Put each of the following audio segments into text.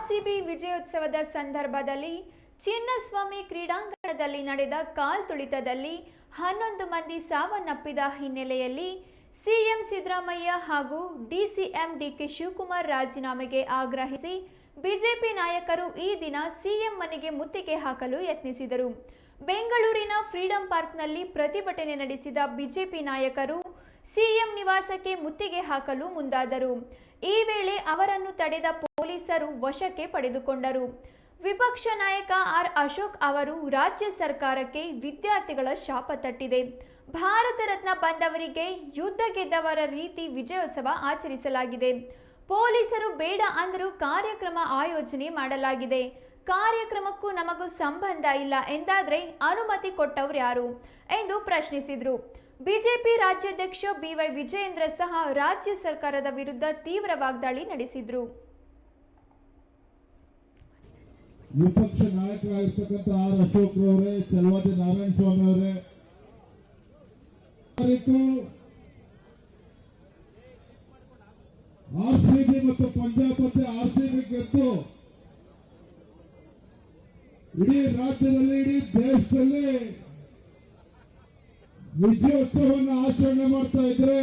RCB ವಿಜಯೋತ್ಸವದ ಸಂದರ್ಭದಲ್ಲಿ ಚಿನ್ನಸ್ವಾಮಿ ಕ್ರೀಡಾಂಗಣದಲ್ಲಿ ನಡೆದ ಕಾಲ್ತುಳಿತದಲ್ಲಿ 11 ಮಂದಿ ಸಾವನ್ನಪ್ಪಿದ ಹಿನ್ನೆಲೆಯಲ್ಲಿ ಸಿಎಂ ಸಿದ್ದರಾಮಯ್ಯ ಹಾಗೂ ಡಿಸಿಎಂ ಡಿಕೆ ಶಿವಕುಮಾರ್ ರಾಜೀನಾಮೆಗೆ ಆಗ್ರಹಿಸಿ ಬಿಜೆಪಿ ನಾಯಕರು ಈ ದಿನ ಸಿಎಂ ಮನೆಗೆ ಮುತ್ತಿಗೆ ಹಾಕಲು ಯತ್ನಿಸಿದರು. ಬೆಂಗಳೂರಿನ ಫ್ರೀಡಂ ಪಾರ್ಕ್ನಲ್ಲಿ ಪ್ರತಿಭಟನೆ ನಡೆಸಿದ ಬಿಜೆಪಿ ನಾಯಕರು ಸಿಎಂ ನಿವಾಸಕ್ಕೆ ಮುತ್ತಿಗೆ ಹಾಕಲು ಮುಂದಾದರು. ಈ ವೇಳೆ ಅವರನ್ನು ತಡೆದ ಪೊಲೀಸರು ವಶಕ್ಕೆ ಪಡೆದುಕೊಂಡರು. ವಿಪಕ್ಷ ನಾಯಕ ಆರ್ ಅಶೋಕ್ ಅವರು ರಾಜ್ಯ ಸರ್ಕಾರಕ್ಕೆ ವಿದ್ಯಾರ್ಥಿಗಳ ಶಾಪ ತಟ್ಟಿದೆ. ಭಾರತ ರತ್ನ ಬಂದವರಿಗೆ ಯುದ್ಧ ಗೆದ್ದವರ ರೀತಿ ವಿಜಯೋತ್ಸವ ಆಚರಿಸಲಾಗಿದೆ. ಪೊಲೀಸರು ಬೇಡ ಅಂದರೂ ಕಾರ್ಯಕ್ರಮ ಆಯೋಜನೆ ಮಾಡಲಾಗಿದೆ. ಕಾರ್ಯಕ್ರಮಕ್ಕೂ ನಮಗೂ ಸಂಬಂಧ ಇಲ್ಲ ಎಂದಾದ್ರೆ ಅನುಮತಿ ಕೊಟ್ಟವರು ಯಾರು ಎಂದು ಪ್ರಶ್ನಿಸಿದರು. ಬಿಜೆಪಿ ರಾಜ್ಯಾಧ್ಯಕ್ಷ ಬಿವೈ ವಿಜಯೇಂದ್ರ ಸಹ ರಾಜ್ಯ ಸರ್ಕಾರದ ವಿರುದ್ಧ ತೀವ್ರ ವಾಗ್ದಾಳಿ ನಡೆಸಿದರು. ವಿಪಕ್ಷ ನಾಯಕರಾಗಿರ್ತಕ್ಕಂಥ ಆರ್ ಅಶೋಕ್ ಅವರೇ, ಚಲವಾದಿ ನಾರಾಯಣ ಸ್ವಾಮಿ ಅವರೇ, ಆರ್ಸಿಬಿ ಮತ್ತು ಪಂಜಾಬ್ ಮತ್ತೆ ಆರ್ಸಿಬಿ ಗೆದ್ದು ಇಡೀ ರಾಜ್ಯದಲ್ಲಿ ಇಡೀ ದೇಶದಲ್ಲಿ ವಿಜಯೋತ್ಸವವನ್ನು ಆಚರಣೆ ಮಾಡ್ತಾ ಇದ್ರೆ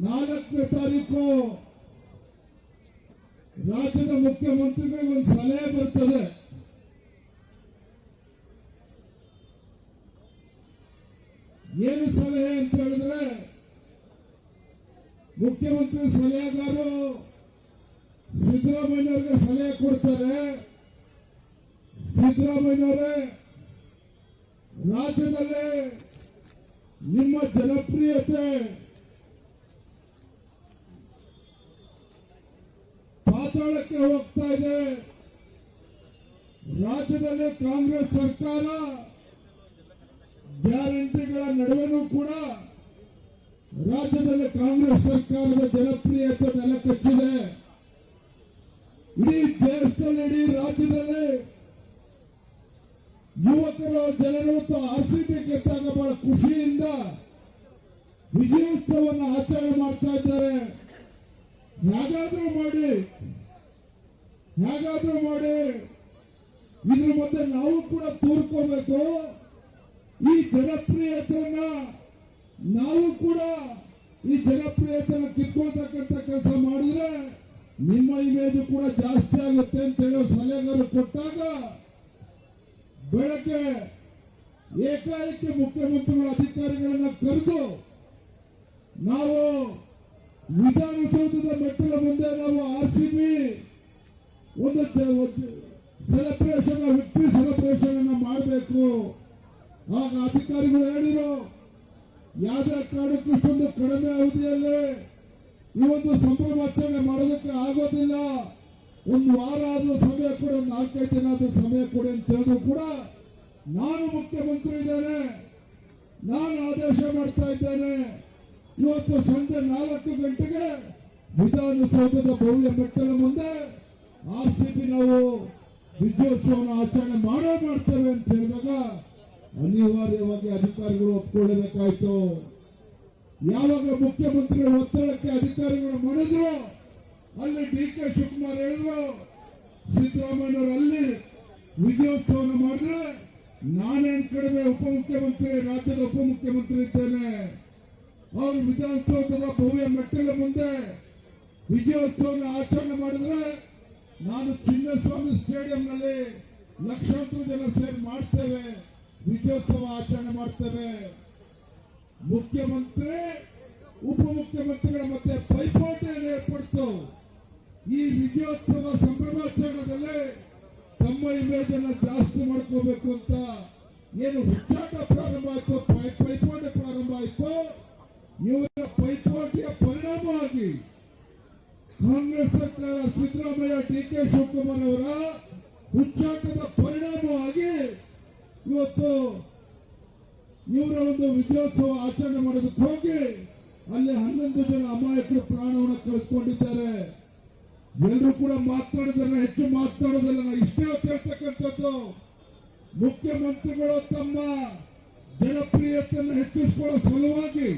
4ನೇ ತಾರೀಕು ರಾಜ್ಯದ ಮುಖ್ಯಮಂತ್ರಿಗಳಿಗೆ ಒಂದು ಸಲಹೆ ಬರ್ತದೆ. ಏನು ಸಲಹೆ ಅಂತ ಹೇಳಿದ್ರೆ, ಮುಖ್ಯಮಂತ್ರಿ ಸಲಹೆಗಾರರು ಸಿದ್ದರಾಮಯ್ಯವ್ರಿಗೆ ಸಲಹೆ ಕೊಡ್ತಾರೆ. ಸಿದ್ದರಾಮಯ್ಯವರೇ, ರಾಜ್ಯದಲ್ಲಿ ನಿಮ್ಮ ಜನಪ್ರಿಯತೆ ಪಾತಾಳಕ್ಕೆ ಹೋಗ್ತಾ ಇದೆ. ರಾಜ್ಯದಲ್ಲಿ ಕಾಂಗ್ರೆಸ್ ಸರ್ಕಾರ ಗ್ಯಾರಂಟಿಗಳ ನಡುವೆನೂ ಕೂಡ ರಾಜ್ಯದಲ್ಲಿ ಕಾಂಗ್ರೆಸ್ ಸರ್ಕಾರದ ಜನಪ್ರಿಯತೆ ನೆಲಕಚ್ಚಿದೆ. ಇಡೀ ದೇಶದಲ್ಲಿ, ಇಡೀ ರಾಜ್ಯದಲ್ಲಿ ಯುವಕರು, ಜನರು ಆರ್ಸಿಬಿ ಗೆದ್ದಾಗ ಬಹಳ ಖುಷಿಯಿಂದ ವಿಜಯೋತ್ಸವವನ್ನು ಆಚರಣೆ ಮಾಡ್ತಾ ಇದ್ದಾರೆ. ಹೇಗಾದ್ರೂ ಮಾಡಿ ಇದ್ರ ಮಧ್ಯೆ ನಾವು ಕೂಡ ತೋರ್ಕೋಬೇಕು. ಈ ಜನಪ್ರಿಯತೆಯನ್ನ ನಾವು ಕೂಡ ಕಿತ್ಕೊಳ್ತಕ್ಕಂಥ ಕೆಲಸ ಮಾಡಿದ್ರೆ ನಿಮ್ಮ ಇಮೇಜ್ ಕೂಡ ಜಾಸ್ತಿ ಆಗುತ್ತೆ ಅಂತ ಹೇಳೋ ಸಲಹೆಗಾರರು ಕೊಟ್ಟಾಗ ಬೆಳಗ್ಗೆ ಏಕಾಏಕಿ ಮುಖ್ಯಮಂತ್ರಿಗಳ ಅಧಿಕಾರಿಗಳನ್ನ ಕರೆದು ನಾವು ವಿಧಾನಸೌಧದ ಮೆಟ್ಟಿಲ ಮುಂದೆ ನಾವು ಆರ್ಸಿಬಿ ಒಂದು ಸೆಲೆಬ್ರೇಷನ್, ವಿಕ್ಟರಿ ಸೆಲೆಬ್ರೇಷನ್ ಅನ್ನ ಮಾಡಬೇಕು. ಆಗ ಅಧಿಕಾರಿಗಳು ಹೇಳಿದ್ರು, ಯಾವುದೇ ಕಾರಣಕ್ಕೂ ಇಷ್ಟೊಂದು ಕಡಿಮೆ ಅವಧಿಯಲ್ಲಿ ಈ ಒಂದು ಸಂಭ್ರಮಾಚರಣೆ ಮಾಡೋದಕ್ಕೆ ಆಗೋದಿಲ್ಲ. ಒಂದು ವಾರ ಆದ್ರೂ ಸಮಯ ಕೊಡಿ, ಒಂದು 4-5 ದಿನ ಆದ್ರೂ ಸಮಯ ಕೊಡಿ ಅಂತ ಹೇಳಿದ್ರು ಕೂಡ ನಾನು ಮುಖ್ಯಮಂತ್ರಿ ಇದ್ದೇನೆ, ನಾನು ಆದೇಶ ಮಾಡ್ತಾ ಇದ್ದೇನೆ. ಇವತ್ತು ಸಂಜೆ 4 ಗಂಟೆಗೆ ವಿಧಾನಸೌಧದ ಭವ್ಯ ಮೆಟ್ಟಲ ಮುಂದೆ ಆರ್ಸಿಬಿ ನಾವು ವಿಜಯೋತ್ಸವವನ್ನು ಆಚರಣೆ ಮಾಡ್ತೇವೆ ಅಂತ ಹೇಳಿದಾಗ ಅನಿವಾರ್ಯವಾಗಿ ಅಧಿಕಾರಿಗಳು ಒಪ್ಕೊಳ್ಳಬೇಕಾಯ್ತು. ಯಾವಾಗ ಮುಖ್ಯಮಂತ್ರಿಗಳ ಒತ್ತಡಕ್ಕೆ ಅಧಿಕಾರಿಗಳು ಮಾಡಿದ್ರು, ಅಲ್ಲಿ ಡಿಕೆ ಶಿವಕುಮಾರ್ ಹೇಳಿದ್ರು, ಸಿದ್ದರಾಮಯ್ಯವರು ಅಲ್ಲಿ ವಿಜಯೋತ್ಸವವನ್ನು ಮಾಡಿದ್ರೆ ನಾನೇನ್ ಕಡಿಮೆ ಉಪಮುಖ್ಯಮಂತ್ರಿ, ರಾಜ್ಯದ ಉಪಮುಖ್ಯಮಂತ್ರಿ ಇದ್ದೇನೆ. ಅವರು ವಿಧಾನಸೌಧದ ಭವ್ಯ ಮೆಟ್ಟಲ ಮುಂದೆ ವಿಜಯೋತ್ಸವವನ್ನು ಆಚರಣೆ ಮಾಡಿದ್ರೆ ನಾನು ಚಿನ್ನಸ್ವಾಮಿ ಸ್ಟೇಡಿಯಂನಲ್ಲಿ ಲಕ್ಷಾಂತರ ಜನ ಸೇರಿ ಮಾಡ್ತೇವೆ, ವಿಜಯೋತ್ಸವ ಆಚರಣೆ ಮಾಡ್ತೇವೆ. ಮುಖ್ಯಮಂತ್ರಿ ಉಪಮುಖ್ಯಮಂತ್ರಿಗಳ ಮಧ್ಯೆ ಪೈಪೋಟಿಯನ್ನು ಏರ್ಪಡಿತು. ಈ ವಿಜಯೋತ್ಸವ ಸಂಭ್ರಮಾಚರಣೆಯಲ್ಲಿ ತಮ್ಮ ಇಮೇಜ್ ಅನ್ನು ಜಾಸ್ತಿ ಮಾಡ್ಕೋಬೇಕು ಅಂತ ಏನು ಹುಚ್ಚಾಟ ಪ್ರಾರಂಭ ಆಯ್ತು, ಪೈಪೋಟಿ ಪ್ರಾರಂಭ ಆಯ್ತು. ಇವರ ಪೈಪೋಟಿಯ ಪರಿಣಾಮವಾಗಿ ಕಾಂಗ್ರೆಸ್ ಸರ್ಕಾರ, ಸಿದ್ದರಾಮಯ್ಯ, ಡಿಕೆ ಶಿವಕುಮಾರ್ ಅವರ ಹುಚ್ಚಾಟದ ಪರಿಣಾಮವಾಗಿ ಇವತ್ತು ಇವರ ಒಂದು ವಿಜಯೋತ್ಸವ ಆಚರಣೆ ಮಾಡೋದಕ್ಕೆ ಹೋಗಿ ಅಲ್ಲಿ 11 ಜನ ಅಮಾಯಕರು ಪ್ರಾಣವನ್ನು ಕಳೆದುಕೊಂಡಿದ್ದಾರೆ. ಎಲ್ಲರೂ ಕೂಡ ಮಾತನಾಡಿದ್ರೆ ಹೆಚ್ಚು ಮಾತನಾಡೋದಲ್ಲ. ನಾನು ಇಷ್ಟೇ ಹೇಳ್ತಕ್ಕಂಥದ್ದು, ಮುಖ್ಯಮಂತ್ರಿಗಳು ತಮ್ಮ ಜನಪ್ರಿಯತೆಯನ್ನು ಹೆಚ್ಚಿಸಿಕೊಳ್ಳೋ ಸಲುವಾಗಿ